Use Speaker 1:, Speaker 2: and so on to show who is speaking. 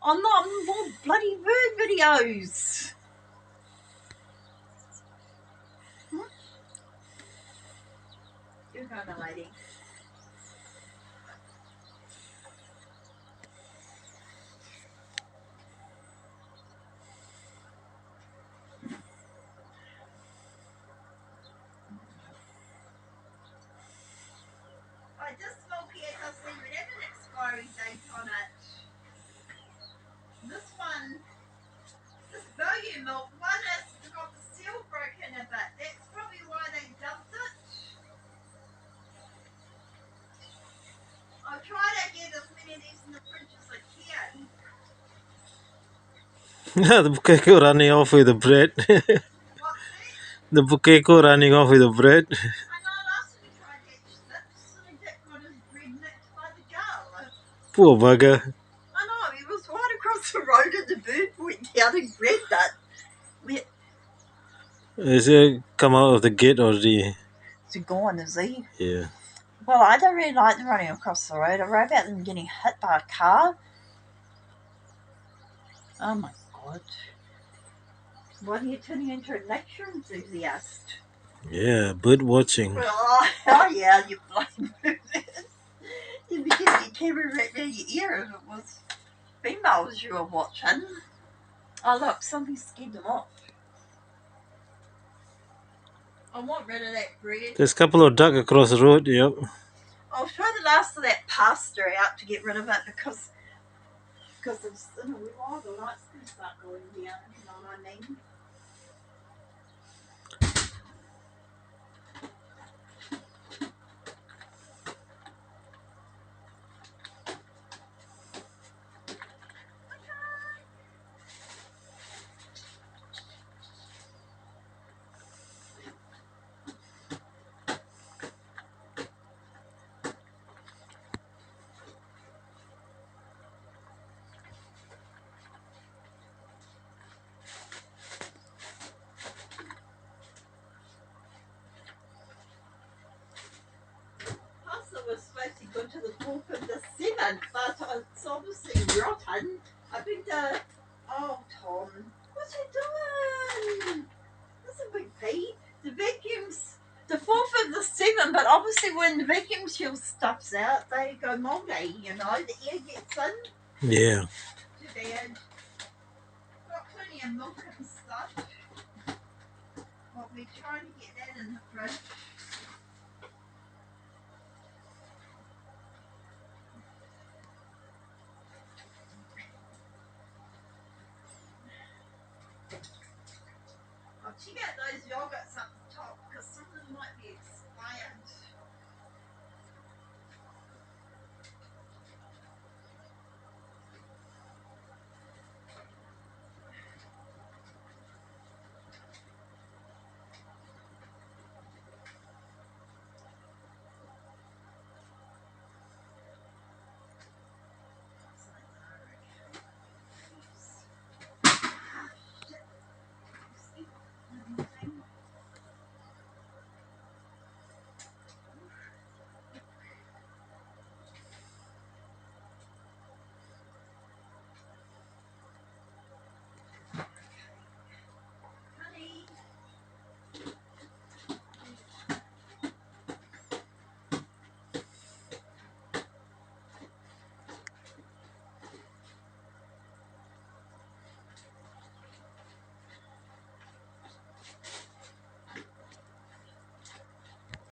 Speaker 1: I'm not more bloody bird videos. You go, my lady. I just smoke here doesn't even have an expiry date on it. This one, this volume milk one has got the seal broken a bit. That's probably why they dumped it. I'll try to get as many of these in the fridge as I can.
Speaker 2: The potato running off with the bread.
Speaker 1: What's that?
Speaker 2: The potato running off with the bread.
Speaker 1: I know last time we tried that chips and Dick got his bread nicked by the girl.
Speaker 2: Poor bugger.
Speaker 1: I know, he was right across the road and the bird went down and grabbed it.
Speaker 2: Is he come out of the gate already?
Speaker 1: Is he gone, is he?
Speaker 2: Yeah.
Speaker 1: Well, I don't really like them running across the road. I worry about them getting hit by a car. Oh my god. Why are you turning into a nature enthusiast?
Speaker 2: Yeah, bird watching.
Speaker 1: Oh yeah, you bloody bird. You'd be getting your camera right near your ear if it was females you were watching. Oh look, something scared them off. I want rid of that bread.
Speaker 2: There's a couple of duck across the road, yep.
Speaker 1: I'll throw the last of that pasta out to get rid of it because it's in a while the light's going to start going down, you know what I mean? Was supposed to go to the 4th of the 7th, but it's obviously rotten. I think oh Tom, what's he doing? That's a big pee. The vacuums, the 4th of the 7th, but obviously when the vacuum seal stuff's out, they go mouldy, you know, the air gets in.
Speaker 2: Yeah.
Speaker 1: Too bad. Got plenty of milk and stuff. Well, we're trying to get that in the fridge. I'll check out those yogurts